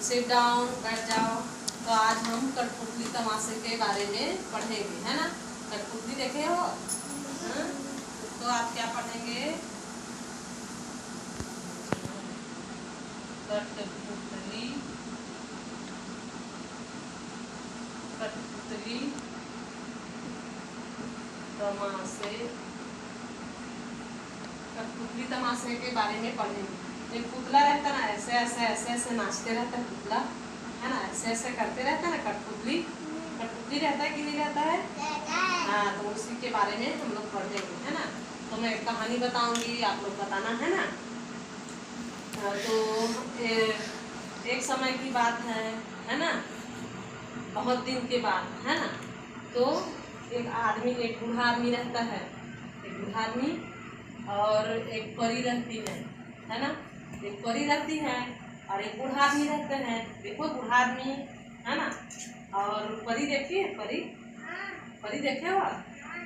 Sit down, बैठ जाओ। तो आज हम कठपुतली तमाशे के बारे में पढ़ेंगे, है ना। कठपुतली देखे हो? हाँ? तो आप क्या पढ़ेंगे? कठपुतली, कठपुतली तमाशे, कठपुतली तमाशे के बारे में पढ़ेंगे। एक पुतला रहता ना, ऐसे ऐसे ऐसे ऐसे नाचते रहता है पुतला, है ना, ऐसे ऐसे करते रहता है ना कठपुतली। कठपुतली रहता है कि नहीं रहता है? हाँ, तो उसी के बारे में हम लोग पढ़ेंगे, है ना। तो मैं एक कहानी बताऊंगी, आप लोग बताना, है ना। तो एक समय की बात है ना, बहुत दिन के बाद, है ना। तो एक आदमी, एक बूढ़ा आदमी रहता है, एक बूढ़ा आदमी और एक परी रहती है ना। एक परी रहती है और एक बूढ़ा आदमी रहते हैं। देखो बूढ़ा आदमी, है ना, और परी देखिए, परी, परी देखे हो?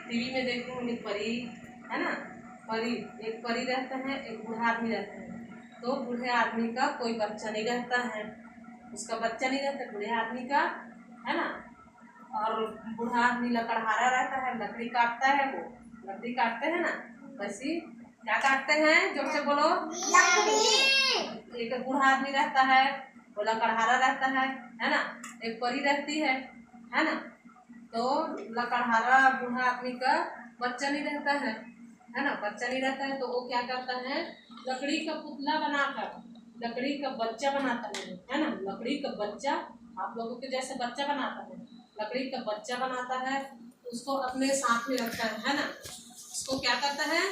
टीवी में देखे होंगे परी, है ना। परी, एक परी रहता है, एक बूढ़ा आदमी रहता है। तो बूढ़े आदमी का कोई बच्चा नहीं रहता है, उसका बच्चा नहीं रहता बूढ़े आदमी का, है ना। और बूढ़ा आदमी लकड़हारा रहता है, लकड़ी काटता है, वो लकड़ी काटते हैं ना। वैसे क्या काटते हैं, जोर से बोलो? लकड़ी। एक बूढ़ा आदमी रहता है, वो लकड़हारा रहता है ना। एक परी रहती है ना। तो लकड़हारा बूढ़ा आदमी का बच्चा नहीं रहता है ना, बच्चा नहीं रहता है। तो वो क्या करता है, लकड़ी का पुतला बनाकर लकड़ी का बच्चा बनाता है ना। लकड़ी का बच्चा, आप लोगों के जैसे बच्चा बनाता है, लकड़ी का बच्चा बनाता है, उसको अपने साथ में रखता है ना। उसको क्या करता है,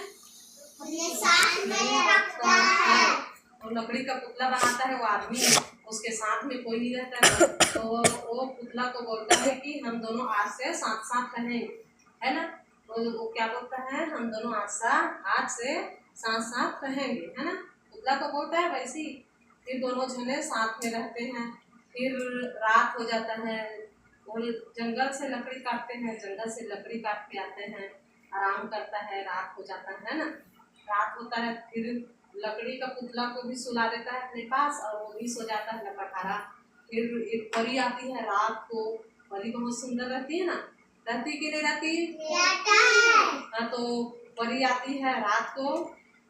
अपने साथ में रखता है। और लकड़ी का पुतला बनाता है वो आदमी, उसके साथ में कोई नहीं रहता है। तो वो पुतला को बोलता है कि हम दोनों आज से साथ साथ रहेंगे, है ना। तो वो क्या बोलता है, हम दोनों आज से साथ साथ रहेंगे, है ना। पुतला को बोलता है वैसी। फिर दोनों जने साथ में रहते हैं। फिर रात हो जाता है, वो जंगल से लकड़ी काटते हैं, जंगल से लकड़ी काट के आते हैं, आराम करता है, रात हो जाता है ना। रात होता है, फिर लकड़ी का पुतला को भी सुला देता है अपने पास और वो भी सो जाता है लकड़हारा। फिर एक परी आती है रात को, परी बहुत सुंदर रहती है ना, रहती कि नहीं रहती? हाँ, तो परी आती है रात को,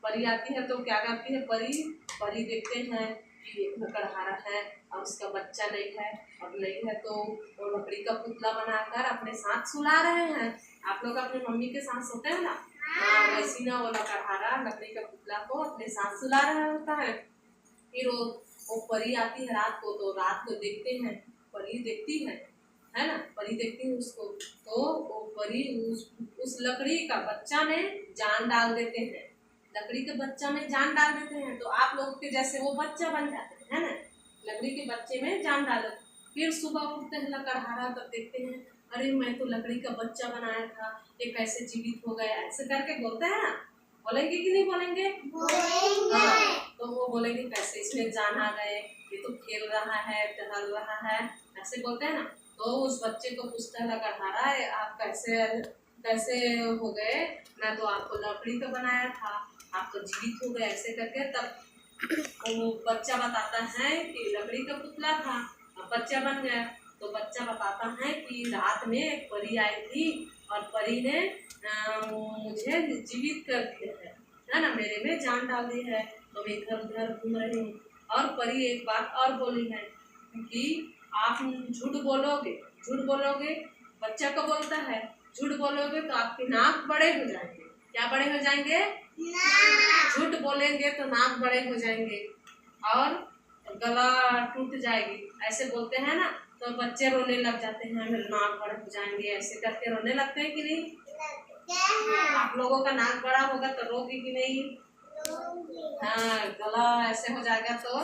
परी आती है तो क्या करती है परी, परी देखते हैं कि एक लकड़हारा है और उसका बच्चा नहीं है, अब नहीं है। तो वो लकड़ी का पुतला बनाकर अपने साथ सुला रहे हैं। आप लोग अपनी मम्मी के साथ सोते हैं ना, वैसी ना वो लकड़हारा लकड़ी का पुतला को अपने साथ सुला रहा होता है। फिर वो परी आती है रात को, तो रात को देखते हैं, परी देखती है ना, परी देखती है उसको। तो वो परी उस लकड़ी का बच्चा में जान डाल देते हैं, लकड़ी के बच्चा में जान डाल देते हैं। तो आप लोगों के जैसे वो बच्चा बन जाते हैं, है ना, लकड़ी के बच्चे में जान डाल। फिर सुबह उठते हैं लकड़हारा, तब देखते हैं अरे मैं तो लकड़ी का बच्चा बनाया था, ये कैसे जीवित हो गया, ऐसे करके बोलते हैं ना। बोलेंगे कि नहीं बोलेंगे? बोलेंगे। हाँ, तो वो बोलेंगे कैसे इसमें जान आ गए, ये तो खेल रहा है, टहल रहा है, ऐसे बोलते हैं ना। तो उस बच्चे को पूछता है लकड़हारा, आप कैसे कैसे हो गए, मैं तो आपको लकड़ी का बनाया था, आप तो जीवित हो गए, ऐसे करके। तब वो बच्चा बताता है कि लकड़ी का पुतला था, अब बच्चा बन गया। तो बच्चा बताता है कि रात में एक परी आई थी और परी ने मुझे जीवित कर दिया है ना, मेरे में जान डाल दी है, तो मैं इधर उधर घूम रही हूँ। और परी एक बात और बोली है कि आप झूठ बोलोगे, बच्चा को बोलता है झूठ बोलोगे तो आपके नाक बड़े हो जाएंगे। क्या बड़े हो जाएंगे? झूठ बोलेंगे तो नाक बड़े हो जाएंगे और गला टूट जाएगी, ऐसे बोलते हैं ना। तो बच्चे रोने लग जाते हैं, मेरे नाक बड़े हो जाएंगे, ऐसे करके रोने लगते हैं कि नहीं? आप लोगों का नाक बड़ा होगा तो रोगी कि नहीं? हाँ, गला ऐसे हो जाएगा तो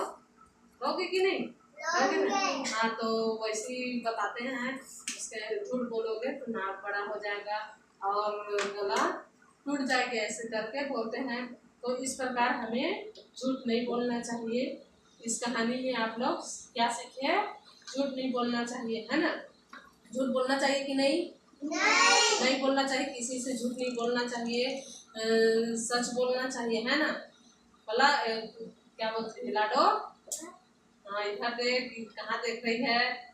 रोगी कि नहीं? हाँ, तो वैसे ही बताते हैं, उसके झूठ बोलोगे तो नाक बड़ा हो जाएगा और गला टूट जाएगा, ऐसे करके बोलते हैं। तो इस प्रकार हमें झूठ नहीं बोलना चाहिए। इस कहानी में आप लोग क्या सीखे? झूठ नहीं बोलना चाहिए, है ना। झूठ बोलना चाहिए कि नहीं? नहीं बोलना चाहिए, किसी से झूठ नहीं बोलना चाहिए, सच बोलना चाहिए, है ना। भला क्या बोलते हैं, लाडो? हाँ इधर देख, कहाँ देख रही है?